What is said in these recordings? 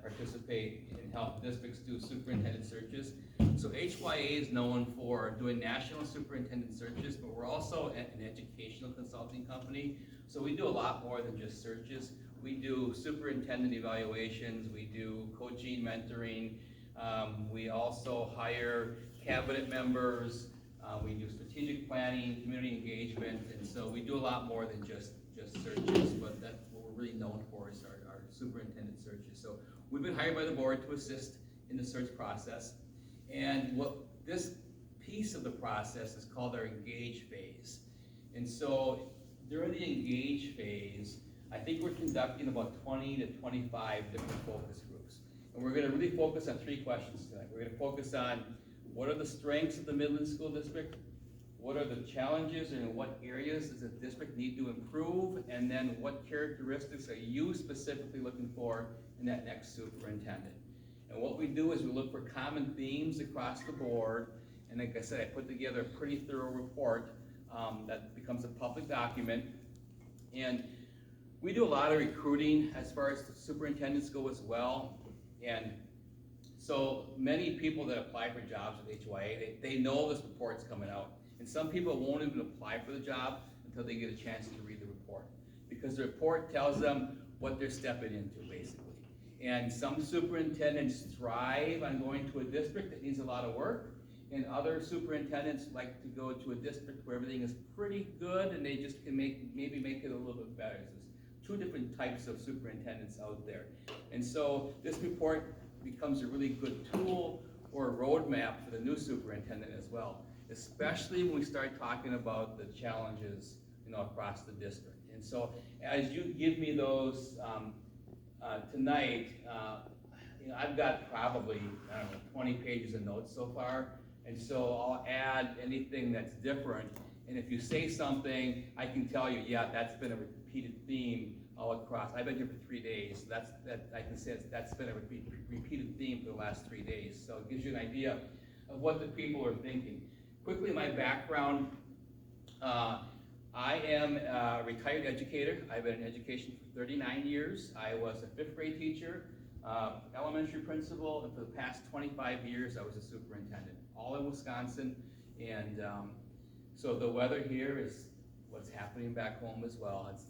participate and help districts do superintendent searches. So HYA is known for doing national superintendent searches, but we're also an educational consulting company. So we do a lot more than just searches. We do superintendent evaluations, we do coaching, mentoring, we also hire cabinet members, we do strategic planning, community engagement, and so we do a lot more than just searches, but that's what we're really known for is our superintendent searches. So we've been hired by the board to assist in the search process, and what this piece of the process is called our engage phase. And so during the engage phase, I think we're conducting about 20 to 25 different focus groups. And we're gonna really focus on 3 questions tonight. We're gonna focus on what are the strengths of the Midland School District, what are the challenges and in what areas does the district need to improve, and then what characteristics are you specifically looking for in that next superintendent. And what we do is we look for common themes across the board, and like I said, I put together a pretty thorough report that becomes a public document. And we do a lot of recruiting as far as superintendents go as well. And so many people that apply for jobs with HYA, they know this report's coming out. And some people won't even apply for the job until they get a chance to read the report. Because the report tells them what they're stepping into, basically. And some superintendents thrive on going to a district that needs a lot of work, and other superintendents like to go to a district where everything is pretty good and they just can maybe make it a little bit better. So there's 2 different types of superintendents out there. And so this report becomes a really good tool or a roadmap for the new superintendent as well, especially when we start talking about the challenges, across the district. And so as you give me those tonight, I've got probably, 20 pages of notes so far. And so I'll add anything that's different. And if you say something, I can tell you, yeah, that's been a repeated theme all across. I've been here for 3 days. I can say that's been a repeated theme for the last 3 days. So it gives you an idea of what the people are thinking. Quickly, my background, I am a retired educator. I've been in education for 39 years. I was a 5th grade teacher, elementary principal, and for the past 25 years, I was a superintendent, all in Wisconsin. And so the weather here is what's happening back home as well. It's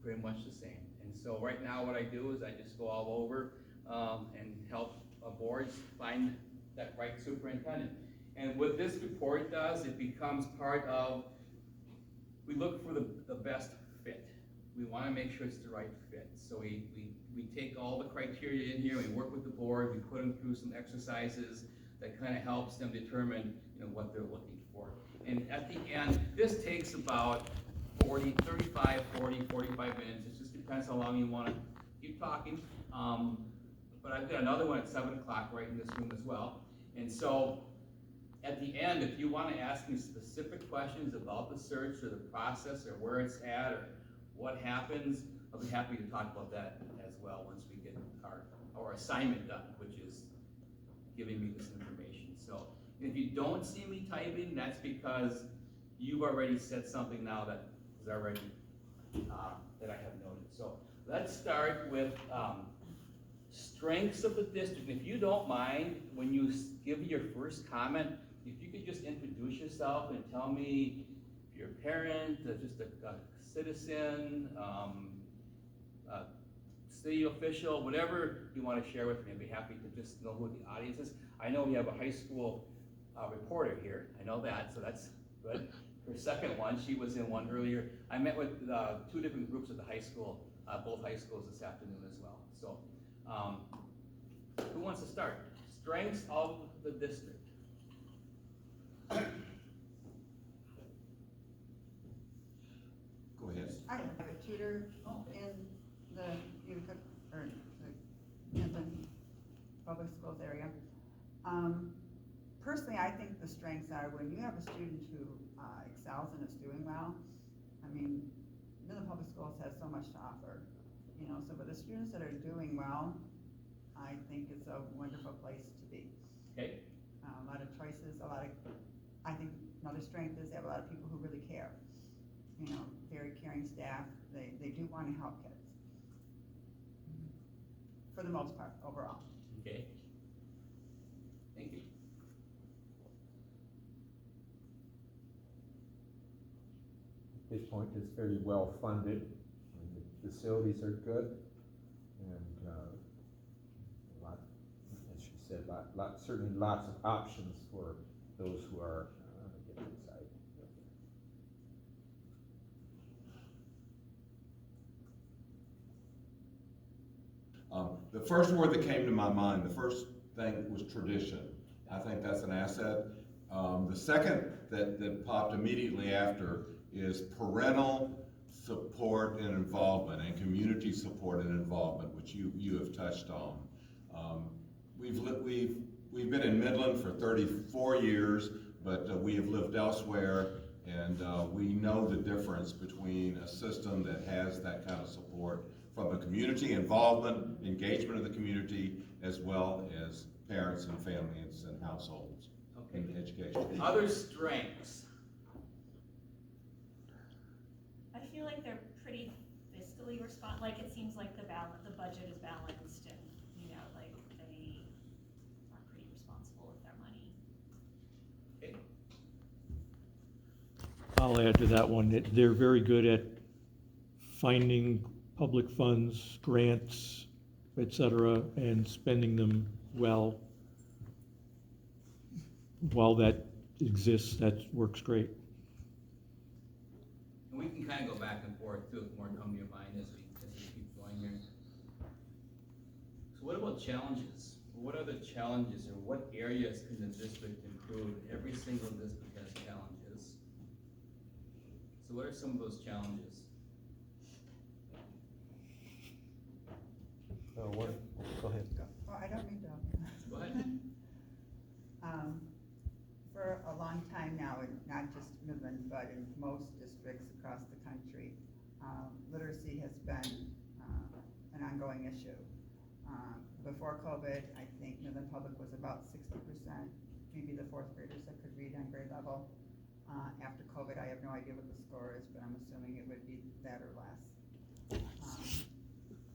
pretty much the same. And so right now what I do is I just go all over and help boards find that right superintendent. And what this report does, it becomes part of, we look for the best fit. We want to make sure it's the right fit. So we take all the criteria in here, we work with the board, we put them through some exercises that kind of helps them determine what they're looking for. And at the end, this takes about 35, 40, 45 minutes. It just depends how long you want to keep talking. But I've got another one at 7 o'clock right in this room as well. And so at the end, if you want to ask me specific questions about the search or the process or where it's at or what happens, I'll be happy to talk about that as well once we get our assignment done, which is giving me this information. So if you don't see me typing, that's because you've already said something now that is already that I have noted. So let's start with strengths of the district. If you don't mind, when you give your first comment, if you could just introduce yourself and tell me if you're a parent, just a citizen, city official, whatever you want to share with me, I'd be happy to just know who the audience is. I know we have a high school reporter here. I know that, so that's good. Her second one, she was in one earlier. I met with 2 different groups at the high school, both high schools this afternoon as well. So, who wants to start? Strengths of the district. Go ahead. I have a tutor in the Hinton Public Schools area. Personally, I think the strengths are when you have a student who excels and is doing well. I mean, Midland Public Schools has so much to offer, so for the students that are doing well, I think it's a wonderful place to be. Okay. A lot of choices, I think another strength is they have a lot of people who really care. Very caring staff. They do want to help kids. for the most part, overall. Okay? Thank you. At this point, it's fairly well funded, and the facilities are good, and, a lot, as she said, certainly lots of options for those who are on the gifted side. The first word that came to my mind, the first thing was tradition. I think that's an asset. The second that popped immediately after is parental support and involvement, and community support and involvement, which you have touched on. We've been in Midland for 34 years, but we have lived elsewhere, and we know the difference between a system that has that kind of support from the community involvement, engagement of the community, as well as parents and families and households in education. Other strengths. I feel like they're pretty fiscally like it seems like the budget is balanced, and, you know, like they are pretty responsible with their money. Okay. I'll add to that one, that they're very good at finding public funds, grants, et cetera, and spending them well. While that exists, that works great. And we can kind of go back and forth too, if more come to your mind as we keep going here. So what about challenges? What are the challenges, or what areas can the district improve? Every single district has challenges. So what are some of those challenges? Go ahead. Oh, I don't need to. Go ahead. For a long time now, and not just Midland, but in most districts across the country, literacy has been an ongoing issue. Before COVID, I think Midland Public was about 60%, maybe the fourth graders that could read on grade level. After COVID, I have no idea what the score is, but I'm assuming it would be that or less.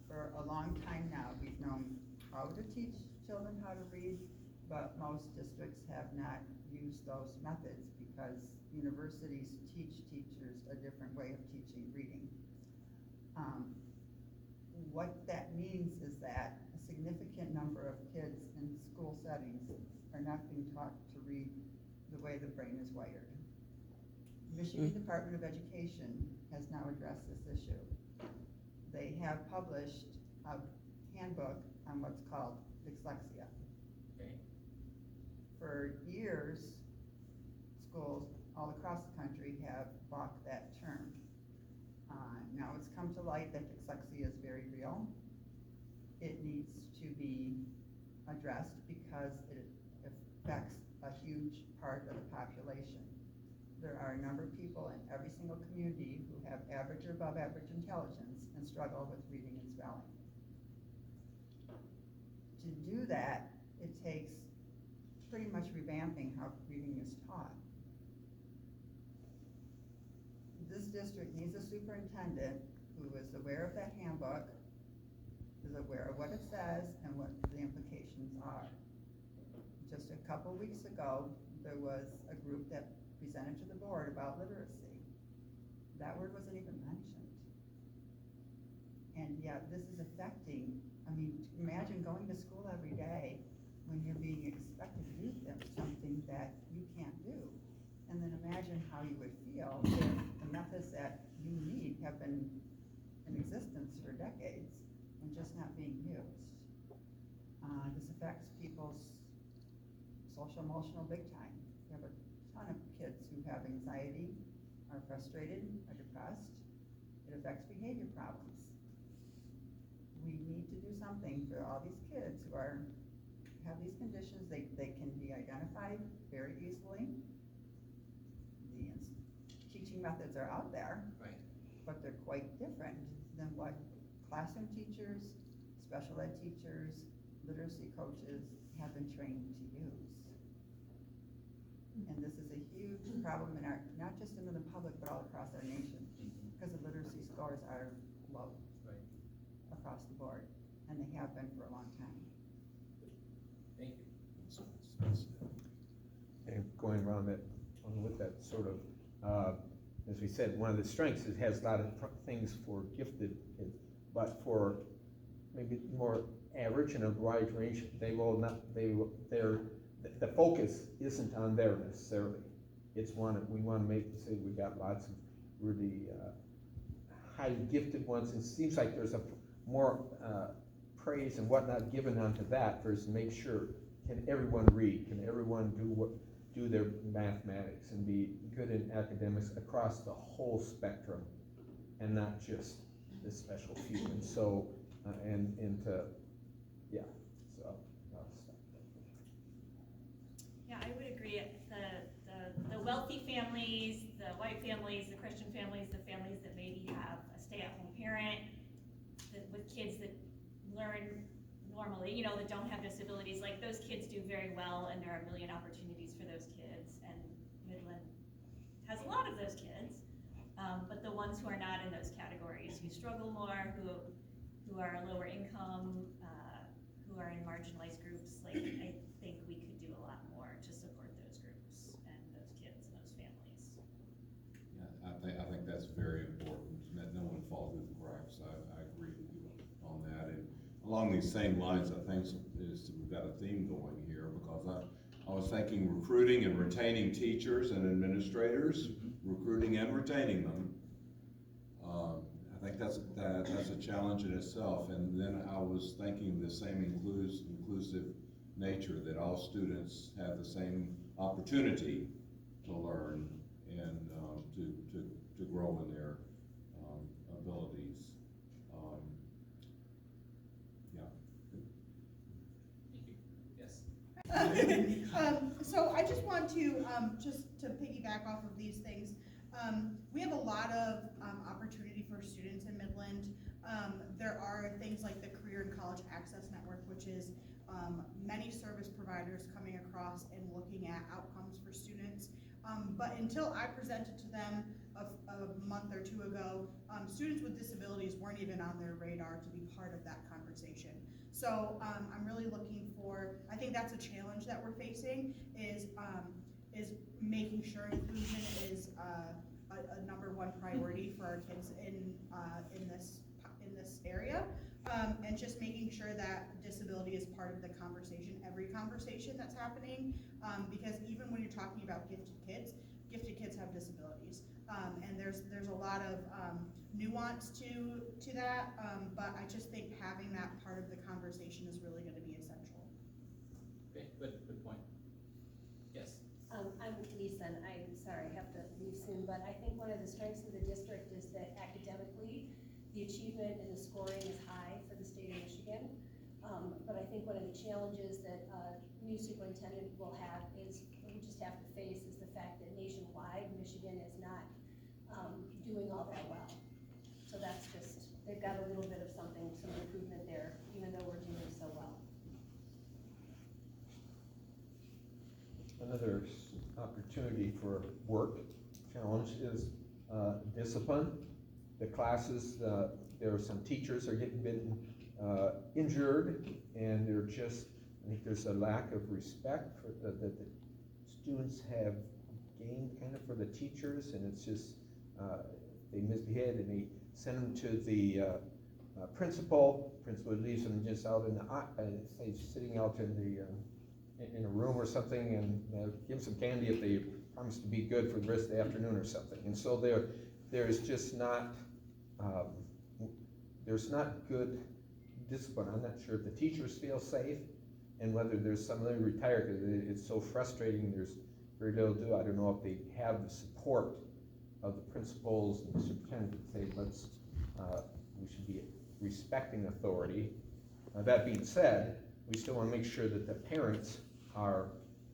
For a long time now, we've known how to teach children how to read, but most districts have not used those methods because universities teach teachers a different way of teaching reading. What that means is that a significant number of kids in school settings are not being taught to read the way the brain is wired. Michigan Department of Education has now addressed this issue. They have published a handbook on what's called dyslexia. Okay. For years, schools all across the country have balked that term. Now it's come to light that dyslexia is very real. It needs to be addressed because it affects a huge part of the population. There are a number of people in every single community who have average or above average intelligence and struggle with reading and spelling. To do that, it takes pretty much revamping how reading is taught. This district needs a superintendent who is aware of that handbook, is aware of what it says and what the implications are. Just a couple weeks ago, there was a group that presented to the board about literacy. That word wasn't even mentioned. And yet this is affecting, I mean, imagine going to school every day when you're being expected to do something that you can't do. And then imagine how you would feel if the methods that you need have been in existence for decades and just not being used. This affects people's social emotional big time. You have a ton of kids who have anxiety, are frustrated, are depressed. It affects behavior problems. We need to do something for all these kids who have these conditions. They can be identified very easily. The teaching methods are out there, Right. but they're quite different than what classroom teachers, special ed teachers, literacy coaches have been trained to use. And this is a huge problem in our, not just in the public, but all across our nation, because the literacy scores are low Right. across the board. and they have been for a long time. Thank you. And going around that, with that sort of, as we said, one of the strengths is it has a lot of things for gifted kids, but for maybe more average and a wide range, they will not, the focus isn't on there necessarily. It's we want to say we got lots of really highly gifted ones. It seems like there's a more praise and whatnot given onto that versus make sure, can everyone read? Can everyone do their mathematics and be good in academics across the whole spectrum and not just the special few? And so, yeah, so I'll stop there. Yeah, I would agree. The wealthy families, the white families, the Christian families, the families that maybe have a stay-at-home parent with kids that learn normally, you know, that don't have disabilities, like those kids do very well, and there are a million opportunities for those kids, and Midland has a lot of those kids. But the ones who are not in those categories, who struggle more, who are lower income, who are in marginalized groups, like I think we could do a lot more to support those groups and those kids and those families. Yeah, I think that's very important, that no one falls through the cracks. I agree with you on that. And along these same lines, I think we've got a theme going here, because I was thinking recruiting and retaining teachers and administrators, recruiting and retaining them. I think that's a challenge in itself. And then I was thinking the same inclusive nature, that all students have the same opportunity to learn and to grow in their abilities. Yeah. Thank you. Yes. So I just want to, just to piggyback off of these things, we have a lot of opportunity for students in Midland. There are things like the Career and College Access Network, which is many service providers coming across and looking at outcomes for students. But until I presented to them a month or two ago, students with disabilities weren't even on their radar to be part of that conversation. So I'm really looking for, I think that's a challenge that we're facing, is making sure inclusion is a number one priority for our kids in this area, and just making sure that disability is part of the conversation, every conversation that's happening, because even when you're talking about gifted kids have disabilities, and there's a lot of nuance to that, but I just think having that part of the conversation is really going to be essential. Okay, good point. Yes. I'm Lisa, and I'm sorry I have to leave soon, but I think one of the strengths of the district is that academically, the achievement and the scoring is high for the state of Michigan. But I think one of the challenges that a new superintendent will have is, we just have to face, is the fact that nationwide, Michigan is not doing all that well. So that's just, they've got a little bit of some improvement there, even though we're doing so well. Another opportunity for work challenge is discipline. The classes, there are some teachers are getting injured, and they're just, I think there's a lack of respect for that the students have gained kind of for the teachers, and it's just they misbehave and they send them to the principal leaves them just out in the say sitting out in the in a room or something, and give some candy if they promise to be good for the rest of the afternoon or something. And so there's just not there's not good discipline. I'm not sure if the teachers feel safe, and whether there's some of them retired, because it's so frustrating. There's very little to do. I don't know if they have the support of the principals and the superintendent to say, we should be respecting authority. That being said, we still want to make sure that the parents are,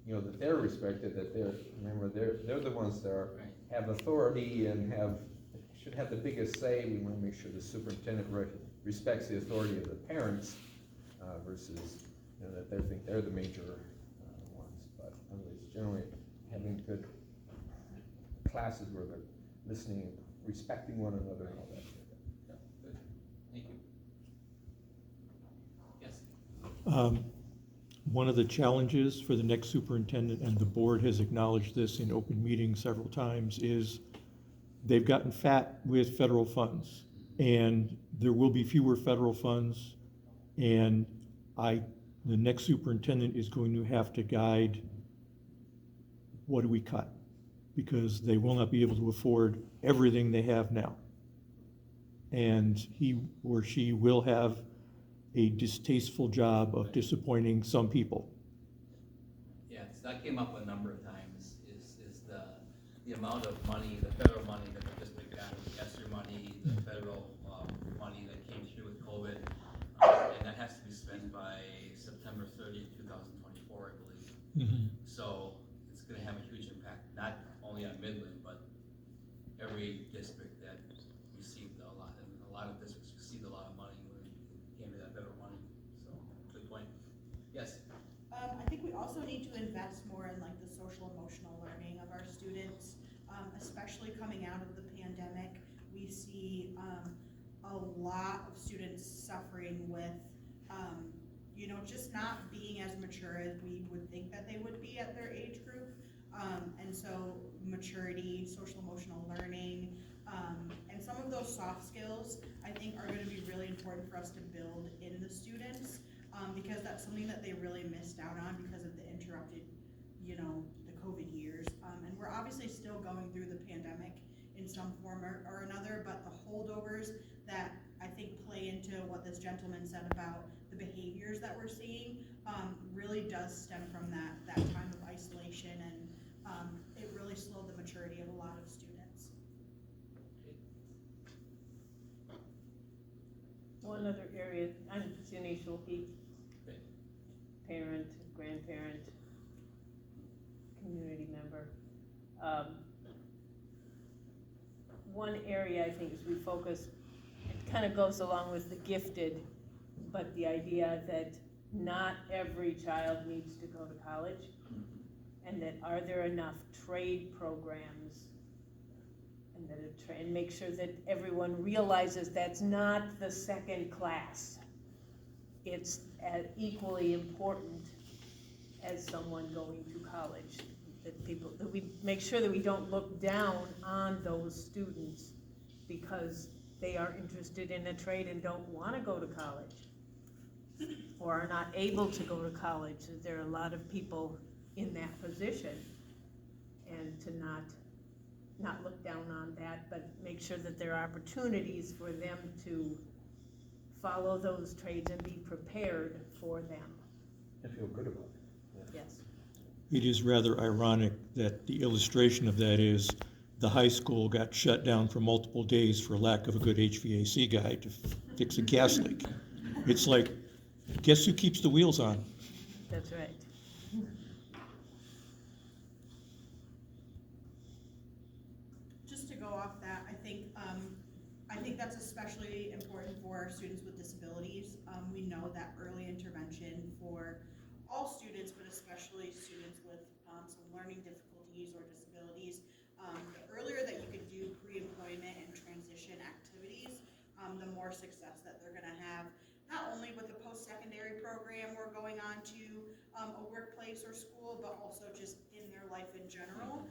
that they're respected, that they're the ones that have authority and should have the biggest say. We want to make sure the superintendent respects the authority of the parents versus that they think they're the major ones. But anyways, generally having good classes where they're listening and respecting one another and all that. Yeah, good. Thank you. One of the challenges for the next superintendent, and the board has acknowledged this in open meetings several times, is they've gotten fat with federal funds. And there will be fewer federal funds. And the next superintendent is going to have to guide, what do we cut? Because they will not be able to afford everything they have now. And he or she will have a distasteful job of disappointing some people. Yes, that came up a number of times, is the amount of money, the federal money that the district got, the ESSER money, the federal money that came through with COVID, and that has to be spent by September 30th, 2024, I believe. So it's gonna have a huge impact, not only on Midland, but every district that received a lot, and a lot of districts received a lot of money when it came to that federal money, so, good point. Yes? I think we also need to invest more in like the social emotional learning of our students, especially coming out of the pandemic. We see a lot of students suffering with, just not being as mature as we would think that they would be at their age group. And so maturity, social emotional learning, and some of those soft skills, I think, are going to be really important for us to build in the students. Because that's something that they really missed out on because of the interrupted, the COVID years. And we're obviously still going through the pandemic in some form or another, but the holdovers that I think play into what this gentleman said about the behaviors that we're seeing really does stem from that time of isolation, and it really slowed the maturity of a lot of students. One other area, I'm Jenny Schulke, parent, grandparent, community member. One area I think is we focus, it kind of goes along with the gifted, but the idea that not every child needs to go to college, and that are there enough trade programs, and that and make sure that everyone realizes that's not the second class. It's as equally important as someone going to college. That we make sure that we don't look down on those students because they are interested in a trade and don't want to go to college, or are not able to go to college. There are a lot of people in that position, and to not look down on that, but make sure that there are opportunities for them to follow those trades and be prepared for them. I feel good about it. Yes. It is rather ironic that the illustration of that is the high school got shut down for multiple days for lack of a good HVAC guy to fix a gas leak. It's like, guess who keeps the wheels on? That's right. Just to go off that, I think that's especially important for students with disabilities. We know that early intervention for all students, but especially students with some learning difficulties or disabilities, the earlier that you can do pre-employment and transition activities, the more success that they're going to have, not only with the post-secondary program or going on to a workplace or school, but also just in their life in general.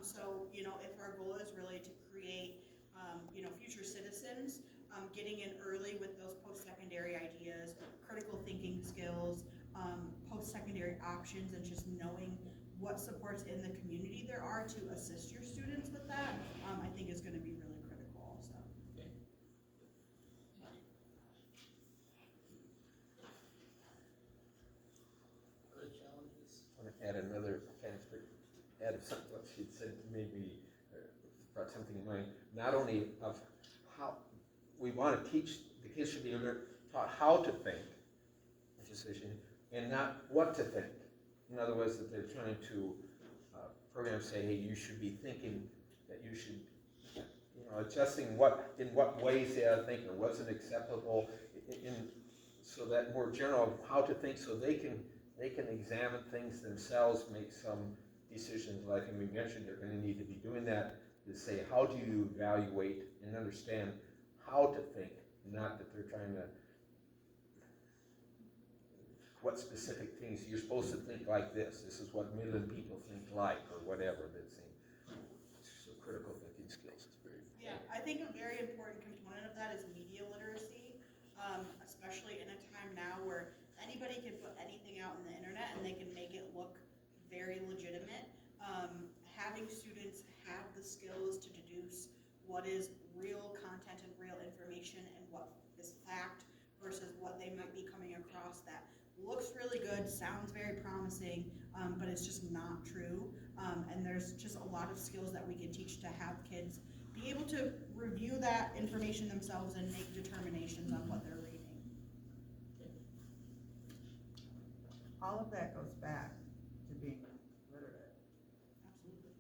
So, if our goal is really to create, future citizens, getting in early with those post-secondary ideas, critical thinking skills, post-secondary options, and just knowing what supports in the community there are to assist your students with that, I think is going to be really critical also. Okay. Other challenges? I want to add another add something what she said, maybe brought something in mind, not only of how we want to teach, the kids should be taught how to think, and not what to think. In other words, that they're trying to programs say, hey, you should be thinking that you should, adjusting in what ways they ought to think or what's acceptable, so that more general how to think, so they can examine things themselves, make some decisions. Like we mentioned, they're going to need to be doing that to say, how do you evaluate and understand how to think, not that they're trying to what specific things, you're supposed to think like this is what Midland people think like, or whatever, that's so critical thinking skills is very important. Yeah, I think a very important component of that is media literacy, especially in a time now where anybody can put anything out on the internet and they can make it look very legitimate. Having students have the skills to deduce what is real content and real information and what is fact versus what they might be coming across that looks really good, sounds very promising, but it's just not true. And there's just a lot of skills that we can teach to have kids be able to review that information themselves and make determinations on what they're reading. All of that goes back to being literate. Absolutely.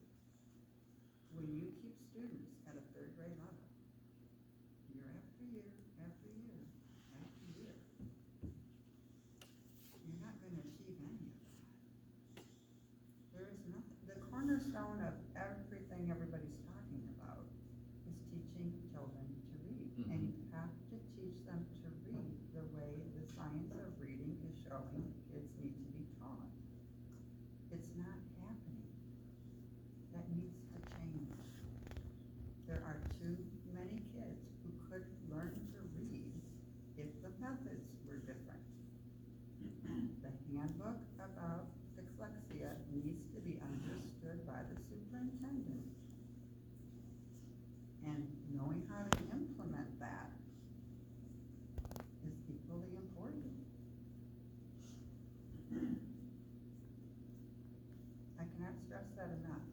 When you keep students at a third grade level, year after year, after year, after year, you're not gonna achieve any of that. There is nothing, the cornerstone of everything everybody's talking about is teaching children to read. And you have to teach them to read the way the science of reading is showing kids need to be taught. It's not happening. That needs to change. There are too many kids who could learn to read if the methods were different. The handbook about dyslexia needs to be understood by the superintendent. And knowing how to implement that is equally important. I cannot stress that enough.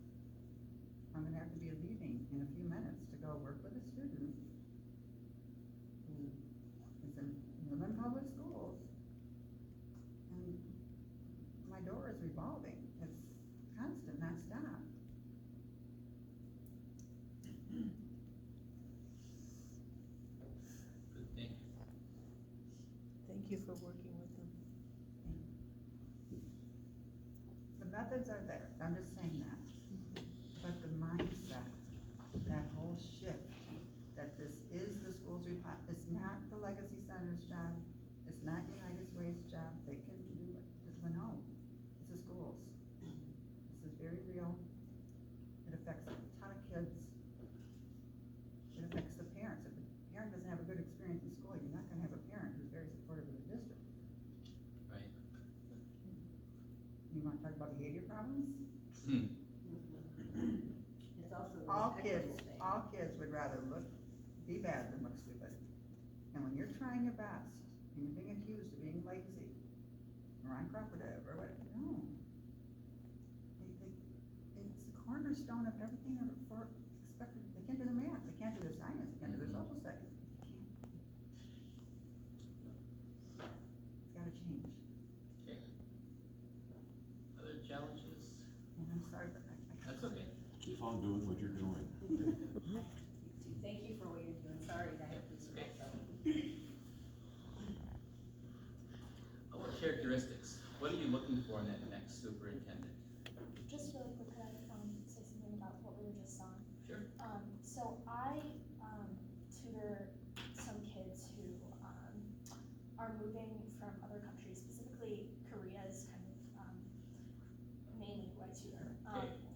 I'm gonna have to be leaving in a few minutes to go work with a student who is in Midland Public Schools. And my door is revolving. It's constant, not stop. Good, thank you. Thank you for working with them. The methods are there, I'm just saying that. But the mindset, that whole shift, that this is the school's, it's not the Legacy Center's job, it's not United Way's job, they can do it, no, it's the schools. This is very real, it affects a ton of kids. It affects the parents. If the parent doesn't have a good experience in school, you're not gonna have a parent who's very supportive of the district. Right. You wanna talk about behavior problems? It's also All an kids, equitable thing. all kids would rather be bad than look stupid. And when you're trying your best, and you're being accused of being lazy, or uncooperative, or what, no. It's the cornerstone of everything for expected, they can't do the math, they can't do the science, they can't do the social studies. It's gotta change. Okay. Other challenges? And I'm sorry, but I That's okay. Keep on doing what you're doing. Thank you for what you're doing, sorry that I have to Okay. stop. What characteristics? What are you looking for in that next superintendent? Just really quick, could I say something about what we were just on? Sure. So I tutor some kids who are moving from other countries, specifically Korea is kind of mainly who I tutor,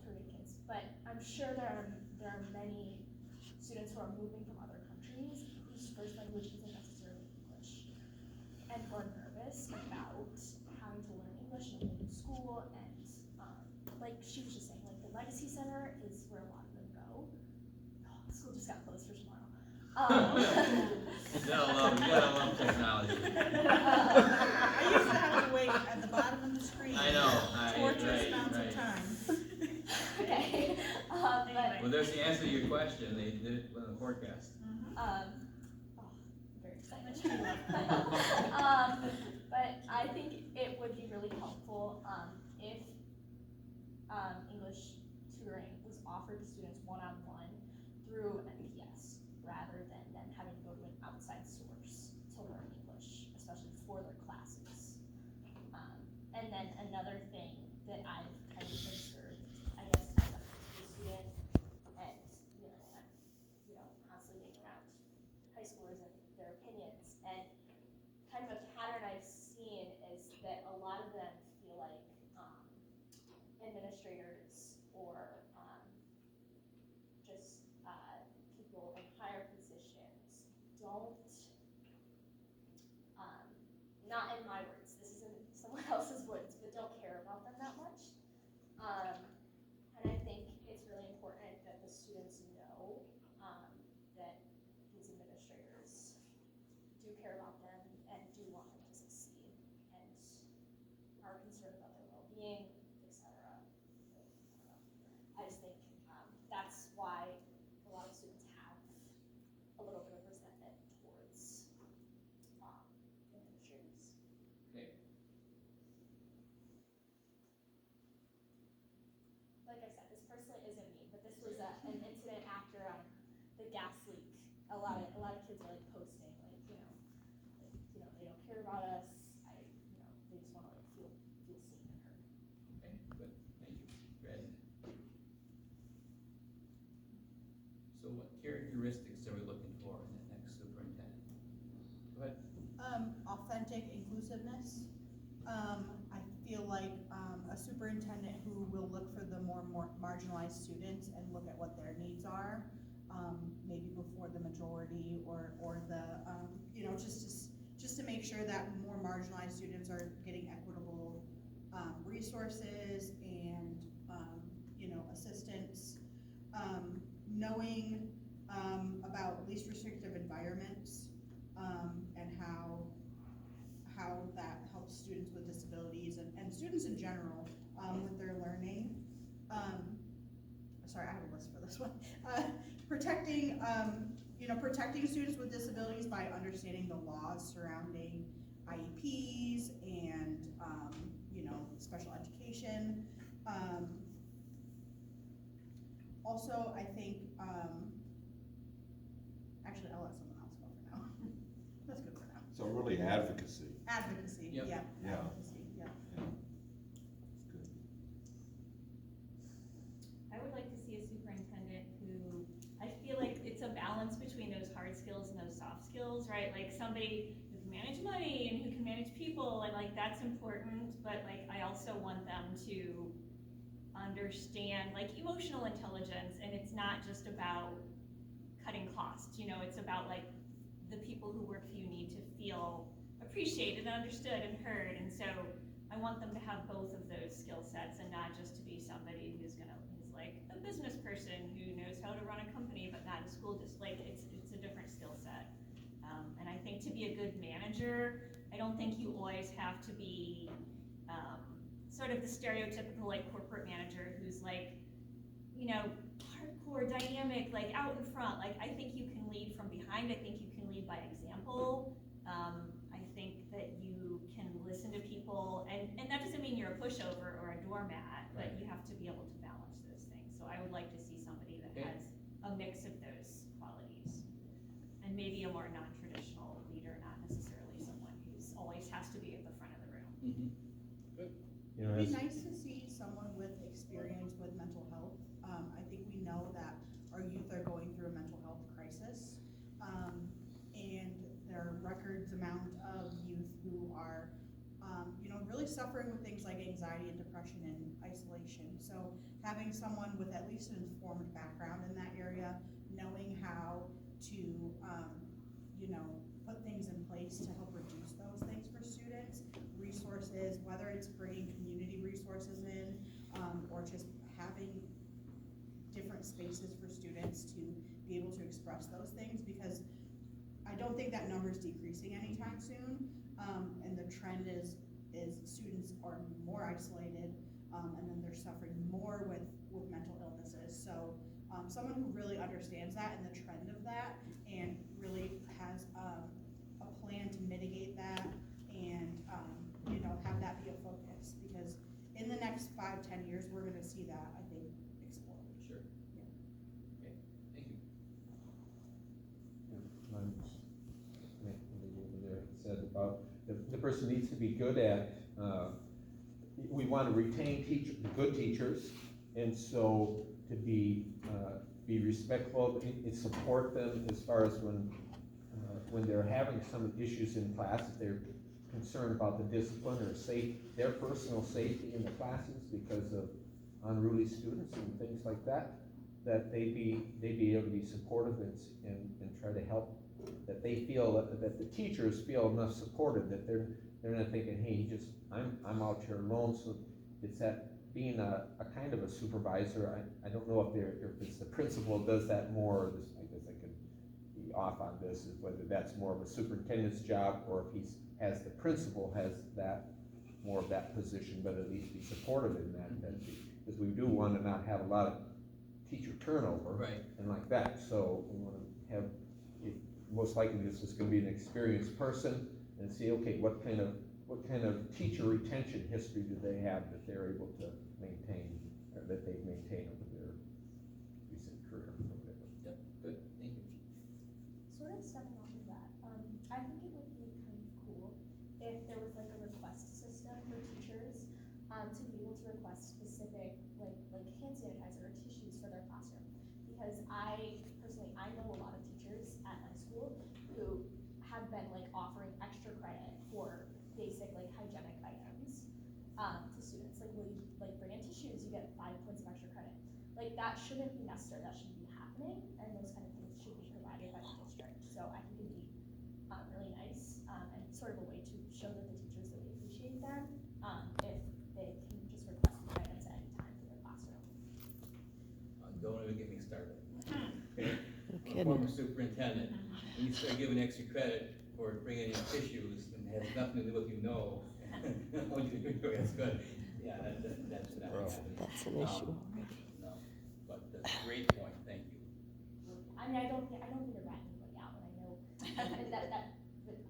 Korean kids. But I'm sure there are many students who are moving from other countries whose first language isn't necessarily English, and who are nervous about having to learn English in a new school. And like she was just saying, like the Legacy Center is where a lot of them go. Oh, the school just got closed for tomorrow. You gotta love technology. I used to have to wait at the bottom of the screen. I know, Torturous right, amounts right. of time. Okay, but Well, there's the answer to your question. They did it in the forecast. oh, very excited. But I think it would be really helpful if English tutoring was offered to students one-on-one through NPS, rather than them having to go to an outside source to learn English, especially for their classes. And then another thing that I've kind of observed, I guess, as a high school student, and I'm constantly being around high schoolers and their opinions, and kind of a pattern I've seen is that a don't, not in my words, this is in someone else's words, but don't care about them that much. And I think it's really important that the students know that these administrators do care about them and do want them to succeed and are concerned about their well-being, etc. I just think that's why a lot of students have a little bit of resentment towards administrators. Okay, Like I said, this personally isn't me, but this was an incident after the gas leak. A lot of kids are like posting, like, they don't care about us. They just want to like feel seen and heard. okay, good, thank you. Brad? So what characteristics are we looking for in the next superintendent? Go ahead. Authentic inclusiveness. I feel like a superintendent who will look for the more marginalized students and look at what their needs are, maybe before the majority or the, just to make sure that more marginalized students are getting equitable resources and, assistance. Knowing about least restrictive environments and how that helps students with disabilities and students in general with their learning. Sorry, I have a list for this one. Protecting students with disabilities by understanding the laws surrounding IEPs and special education. Also, I think actually I'll let someone else go for now. That's good for now. So really advocacy. Advocacy, Yep. yeah. Yeah. Advocacy, yeah. That's good. I would like to see a superintendent who, I feel like it's a balance between those hard skills and those soft skills, right? Like somebody who can manage money and who can manage people, and like that's important, but like I also want them to understand like emotional intelligence, and it's not just about cutting costs, it's about like the people who work for you need to feel appreciated and understood and heard, and so I want them to have both of those skill sets and not just to be somebody who's like a business person who knows how to run a company but not a school, just like it's a different skill set. And I think to be a good manager, I don't think you always have to be sort of the stereotypical like corporate manager who's like, hardcore, dynamic, like out in front. Like I think you can lead from behind. I think you can lead by example. I think that you can listen to people, and that doesn't mean you're a pushover or a doormat, but Right. you have to be able to balance those things. So I would like to see somebody that Okay. has a mix of those qualities, and maybe a more non-traditional leader, not necessarily someone who's always has to be at the front of the room. Mm-hmm. It'd be nice to see someone with experience with mental health. I think we know that our youth are going through a mental health crisis. And there are records amount of youth who are, really suffering with things like anxiety and depression and isolation. So having someone with at least an informed background in that area, knowing how to, put things in place to help reduce those things for students, resources, whether it's bringing community resources in, or just having different spaces for students to be able to express those things, because I don't think that number is decreasing anytime soon, and the trend is students are more isolated, and then they're suffering more with mental illnesses. So someone who really understands that and the trend of that, and really has a plan to mitigate that, and have that be a focus, because in the next 5-10 years we're going to see that, I think, explode. Sure. Yeah. Okay, thank you. Over there said about the person needs to be good at, we want to retain good teachers, and so to be respectful and support them as far as when they're having some issues in class, if they're concerned about the discipline or their personal safety in the classes because of unruly students and things like that. that they be able to be supportive and try to help, that they feel that the teachers feel enough supported, that they're not thinking, hey, I'm out here alone. So it's that being a kind of a supervisor. I don't know if it's the principal does that more, or this, I guess I could be off on this, is whether that's more of a superintendent's job, or if the principal has that, more of that position, but at least be supportive in that, because we do want to not have a lot of teacher turnover. Right. And like that, so we want to have, most likely this is going to be an experienced person, and see, okay, what kind of teacher retention history do they have that they're able to maintain, or that they've maintained over their recent career or whatever. Yep, good, thank you. Sort of stepping off of that, I think it would be kind of cool if there was like a request system for teachers, to be able to request specific, like hand sanitizer or tissues for their classroom. Because I know a lot of teachers at my school who have been like offering extra credit for basic like hygienic items, to students. Like, will you like bring in tissues, you get 5 points of extra credit. Like, that shouldn't be necessary, that should be happening, and those kind of things should be provided by the district. So I think it'd be really nice, and sort of a way to show that the teachers really appreciate them, if they can just request these items at any time for their classroom. Don't even get me started. No I'm a former superintendent, and you start giving extra credit for bringing in tissues, and it has nothing to do with that's good. Yeah, that's not Well, happening. that's an issue already. No, but that's a great point, thank you. I mean, I don't mean to rat anybody out, and I know, that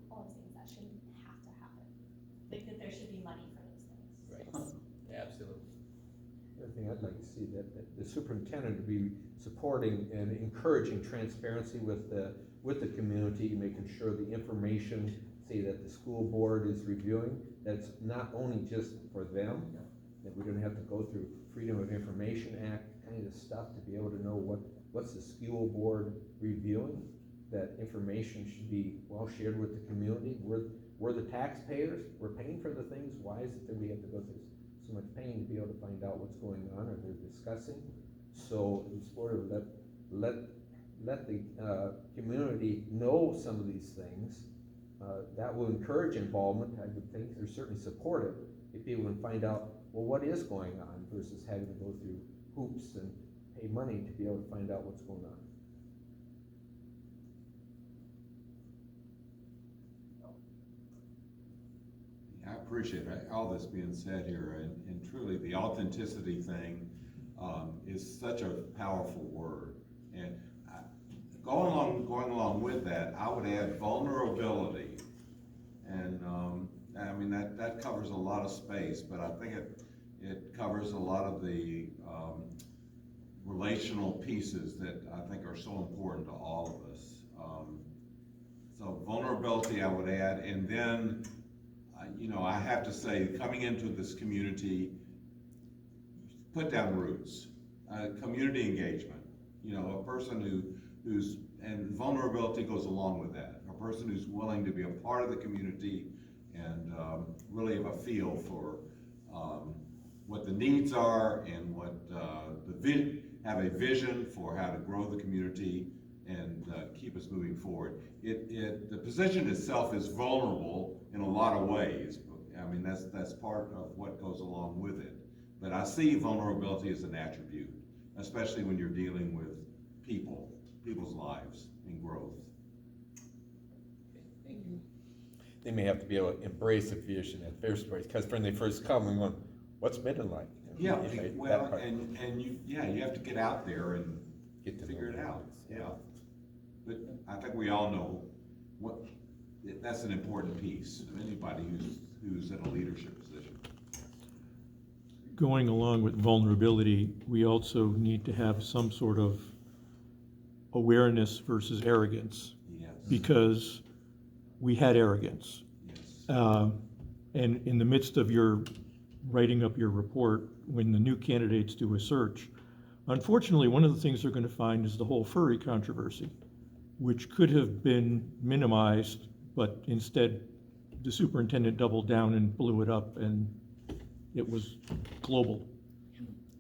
all I'm saying is that shouldn't have to happen. Like, that there should be money for those things. Right, absolutely. The other thing I'd like to see, that the superintendent to be supporting and encouraging transparency with the community, making sure the information, say, that the school board is reviewing, that's not only just for them, that we're gonna have to go through Freedom of Information Act kind of stuff to be able to know what's the school board reviewing. That information should be well shared with the community. We're the taxpayers, we're paying for the things. Why is it that we have to go through so much pain to be able to find out what's going on, or they're discussing? So it's sort of let the community know some of these things. That will encourage involvement. I would think they're certainly supportive if people can find out, well, what is going on, versus having to go through hoops and pay money to be able to find out what's going on. I appreciate all this being said here, and truly the authenticity thing is such a powerful word. And going along with that, I would add vulnerability. And I mean, that covers a lot of space, but I think it covers a lot of the relational pieces that I think are so important to all of us. So vulnerability I would add, and then I have to say, coming into this community, put down roots, community engagement. A person who's, and vulnerability goes along with that. A person who's willing to be a part of the community and really have a feel for what the needs are, and what have a vision for how to grow the community and keep us moving forward. The position itself is vulnerable in a lot of ways. I mean, that's part of what goes along with it. But I see vulnerability as an attribute, especially when you're dealing with people's lives and growth. Okay, thank you. They may have to be able to embrace the vision at first place, because when they first come, we want, what's Midland like? Yeah, well, and you have to get out there and Get to figure know it out. them. Yeah. But I think we all know that's an important piece of anybody who's in a leadership position. Going along with vulnerability, we also need to have some sort of awareness versus arrogance, Yes. because we had arrogance. Yes. And in the midst of your writing up your report, when the new candidates do a search, unfortunately, one of the things they're going to find is the whole furry controversy, which could have been minimized, but instead the superintendent doubled down and blew it up, and it was global.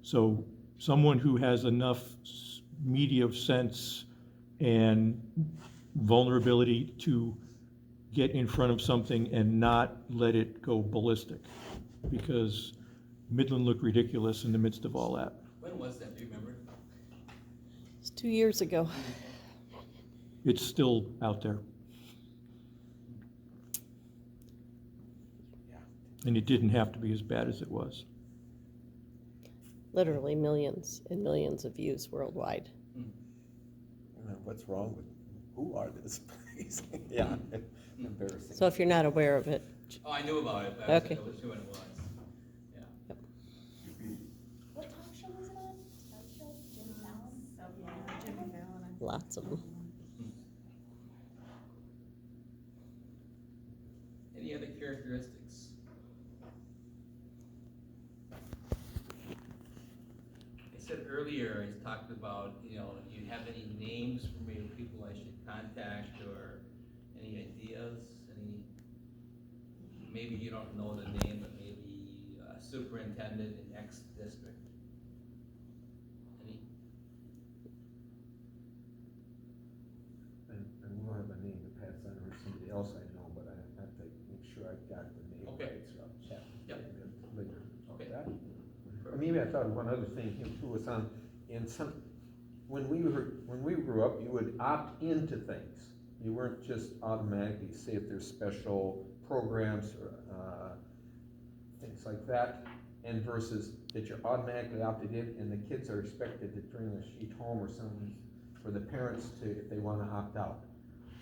So someone who has enough media sense and vulnerability to get in front of something and not let it go ballistic, because Midland looked ridiculous in the midst of all that. When was that, do you remember? It's 2 years ago. It's still out there. And it didn't have to be as bad as it was. Literally millions and millions of views worldwide. What's wrong with, who are this place? Yeah, embarrassing. So if you're not aware of it, Oh, I knew about it, but Okay. I wasn't sure when it was. Yeah. What talk show was it on? Talk show? Jim Fallon? So, yeah, Jimmy Fallon. lots of them. Any other characteristics? I said earlier, I talked about, do you have any names for me of people I should contact, or any ideas? Maybe you don't know the name, but maybe superintendent in X district. Any? I won't have a name to pass on or somebody else I know, but I have to make sure I got the name. Okay. right, so I'll chat with Yep. you later. Okay. That. Or maybe I thought of one other thing here too, was when we grew up, you would opt into things. You weren't just automatically, say if there's special programs or things like that, and versus that you're automatically opted in, and the kids are expected to bring a sheet home or something for the parents to, if they want to opt out.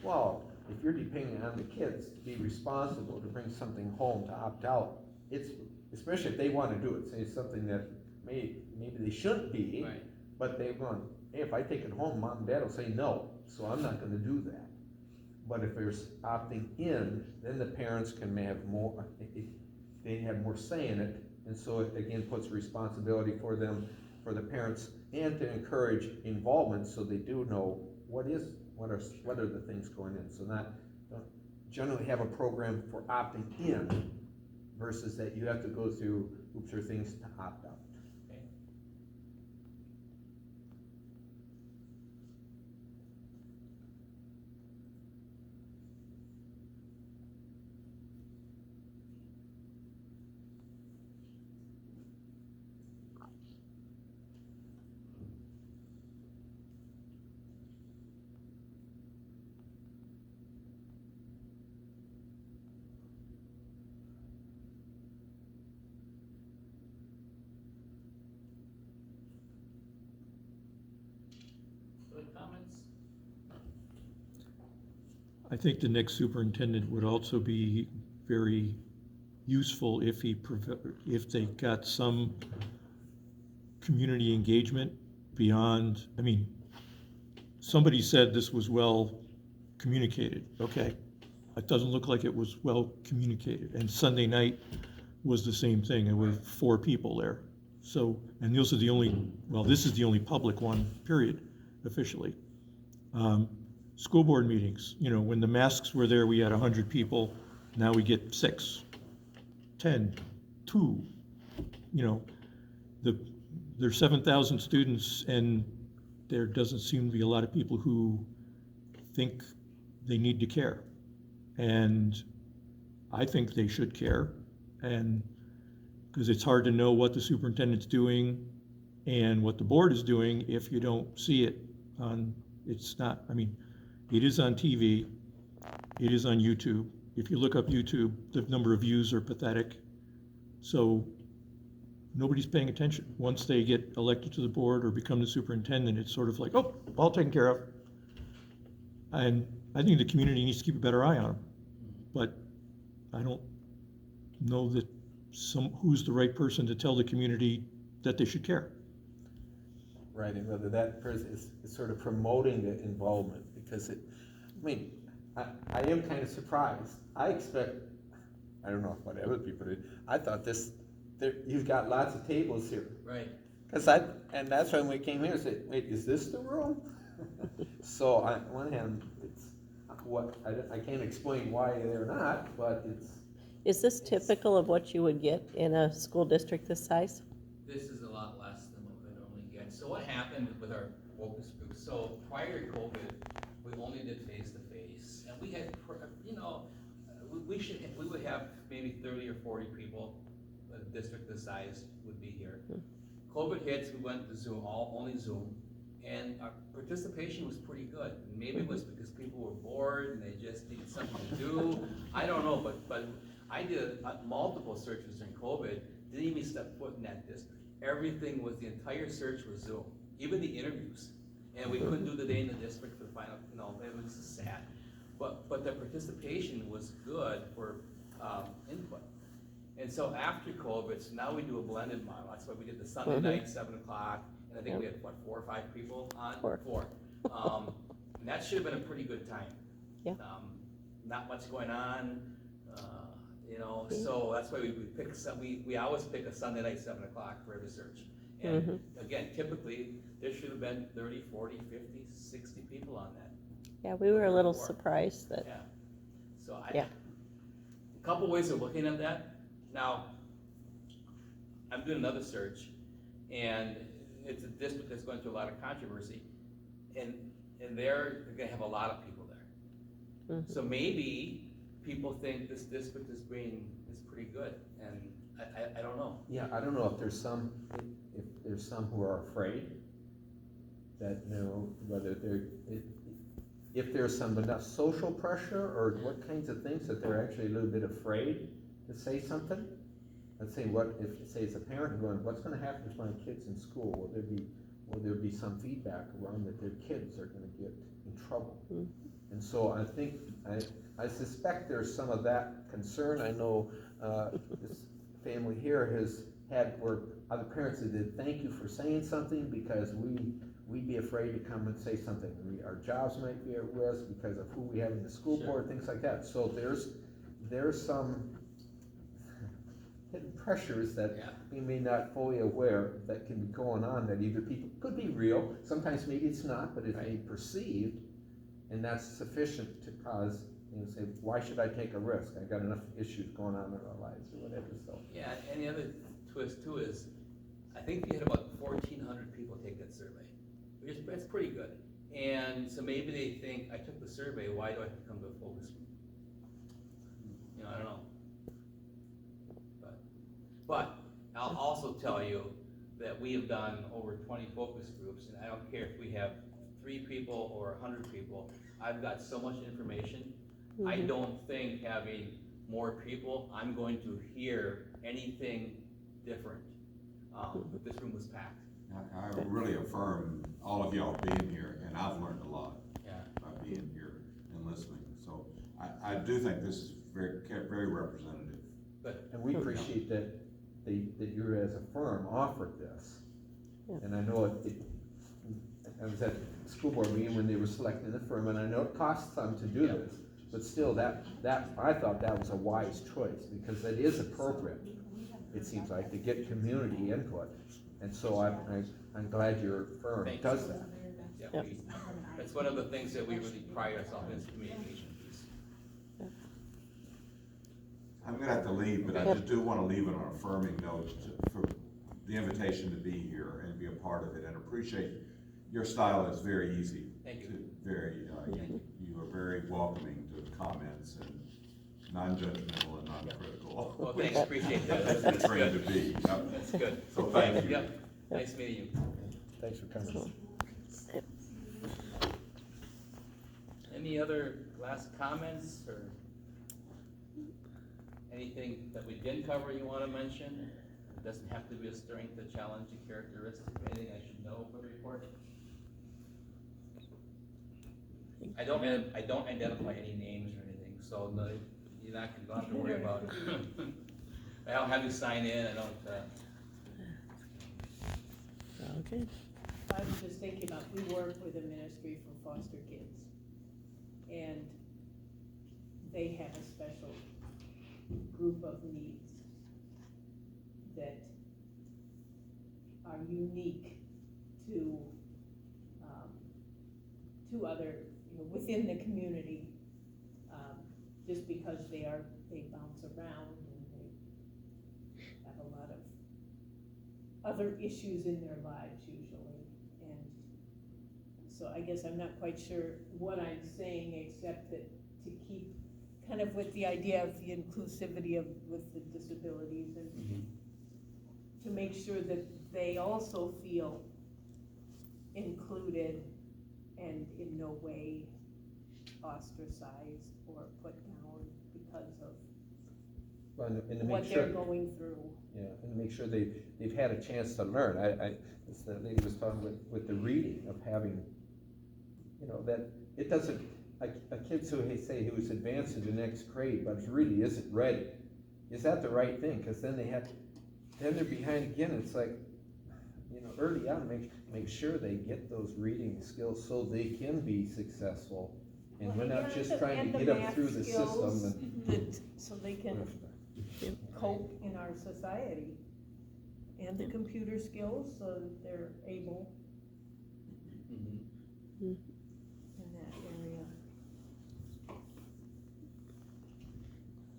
Well, if you're depending on the kids to be responsible to bring something home to opt out, it's, especially if they want to do it, say it's something that maybe they shouldn't be, Right. but they want, hey, if I take it home, mom and dad will say no, so I'm not gonna do that. But if there's opting in, then the parents can have more, they have more say in it, and so it again puts responsibility for them, for the parents, and to encourage involvement, so they do know what are the things going in, so don't generally have a program for opting in versus that you have to go through hoops or things to opt out. Okay. Other comments? I think the next superintendent would also be very useful if if they got some community engagement beyond, somebody said this was well communicated, okay. It doesn't look like it was well communicated, and Sunday night was the same thing, and with 4 people there. So, and those are the only, this is the only public one, period, officially. School board meetings, when the masks were there, we had 100 people, now we get 6, 10, 2, there's 7,000 students, and there doesn't seem to be a lot of people who think they need to care. And I think they should care, and because it's hard to know what the superintendent's doing and what the board is doing if you don't see it on, it is on TV, it is on YouTube. If you look up YouTube, the number of views are pathetic. So nobody's paying attention. Once they get elected to the board or become the superintendent, it's sort of like, oh, all taken care of. And I think the community needs to keep a better eye on them. But I don't know that who's the right person to tell the community that they should care. Right, and whether that person is sort of promoting the involvement, because I am kind of surprised. I don't know what other people did, I thought you've got lots of tables here. Right. And that's when we came here and said, wait, is this the room? So on one hand, I can't explain why they're not, but it's. is this typical of what you would get in a school district this size? This is a lot less than what we normally get. So what happened with our focus groups. So prior to COVID, we only did face-to-face, and we had, you know, we would have maybe 30 or 40 people, a district this size would be here. COVID hits, we went to Zoom, only Zoom, and our participation was pretty good. Maybe it was because people were bored and they just needed something to do. I don't know, but I did multiple searches during COVID, didn't even step foot in that district. Everything was, the entire search was Zoom, even the interviews. And we couldn't do the day in the district for the final, you know, it was just sad. But the participation was good for input. And so after COVID, so now we do a blended model. That's why we did the Sunday night, 7 o'clock, and I think we had, what, 4 or 5 people on? Four. And that should have been a pretty good time. Yeah. Not much going on, you know, so that's why we always pick a Sunday night, 7 o'clock for every search. And again, typically, there should have been 30, 40, 50, 60 people on that. Yeah, we were a little surprised that, Yeah. So Yeah. a couple ways of looking at that. Now, I'm doing another search, and it's a district that's going through a lot of controversy, and they're gonna have a lot of people there. So maybe people think this district is pretty good, and I don't know. Yeah, I don't know if there's some who are afraid that, you know, whether if there's some enough social pressure or what kinds of things that they're actually a little bit afraid to say something. Let's say say it's a parent going, what's gonna happen to my kids in school? Will there be some feedback around that their kids are gonna get in trouble? And so I think, I suspect there's some of that concern. I know this family here has had where other parents that did, thank you for saying something, because we'd be afraid to come and say something. Our jobs might be at risk because of who we have in the school board, things like that. So there's some hidden pressures that we may not fully aware that can be going on, that either people could be real, sometimes maybe it's not, but it's maybe perceived, and that's sufficient to cause, you know, say, why should I take a risk? I got enough issues going on in our lives or whatever, so. Yeah, and the other twist too is, I think we had about 1,400 people take that survey, which is, that's pretty good. And so maybe they think, I took the survey, why do I have to come to a focus group? You know, I don't know. But I'll also tell you that we have done over 20 focus groups, and I don't care if we have 3 people or 100 people, I've got so much information. I don't think having more people, I'm going to hear anything different. But this room was packed. I really affirm all of y'all being here, and I've learned a lot by being here and listening. So I do think this is very representative. And we appreciate that you as a firm offered this. And I know I was at the school board meeting when they were selecting the firm, and I know it costs some to do this, but still that I thought that was a wise choice, because it is appropriate, it seems like, to get community input. And so I'm glad your firm does that. Yeah, that's one of the things that we really pride ourselves in, is communication piece. I'm gonna have to leave, but I just do wanna leave an affirming note for the invitation to be here and be a part of it, and appreciate your style is very easy. Thank you. You are very welcoming to comments and non-judgmental and non-critical. Well, thanks, appreciate that. That's That's trained to good. be. Yep. That's good. So thank you. Yep, nice meeting you. Thanks for coming. Any other last comments, or anything that we didn't cover you wanna mention? It doesn't have to be a strength, a challenge, a characteristic, anything I should know for the report? I don't identify any names or anything, so no, you're not gonna have to worry about it. I don't have you sign in, I don't, okay. I was just thinking about, we work with a ministry for foster kids, and they have a special group of needs that are unique to other, within the community, just because they bounce around and they have a lot of other issues in their lives usually, and So I guess I'm not quite sure what I'm saying, except that to keep kind of with the idea of the inclusivity of, with the disabilities and to make sure that they also feel included and in no way ostracized or put down because of Well, and to what make they're sure, going through. yeah, and to make sure they've had a chance to learn. As the lady was talking with the reading of having, you know, that it doesn't, a kid say he was advanced to the next grade, but he really isn't ready. Is that the right thing? Cause then then they're behind again. It's like, you know, early on, make sure they get those reading skills so they can be successful. And we're not just trying to get up through the system and. So they can cope in our society. And the computer skills, so that they're able in that area.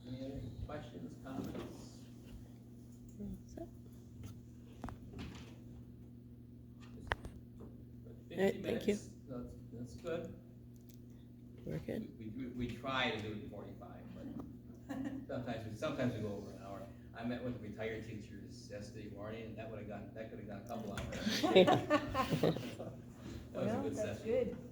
Any other questions, comments? right, thank you. That's good. We're good. We try to do it in 45, but sometimes we go over an hour. I met with retired teachers yesterday morning, and that could have gone a couple hours. That was a Well, good that's session. good.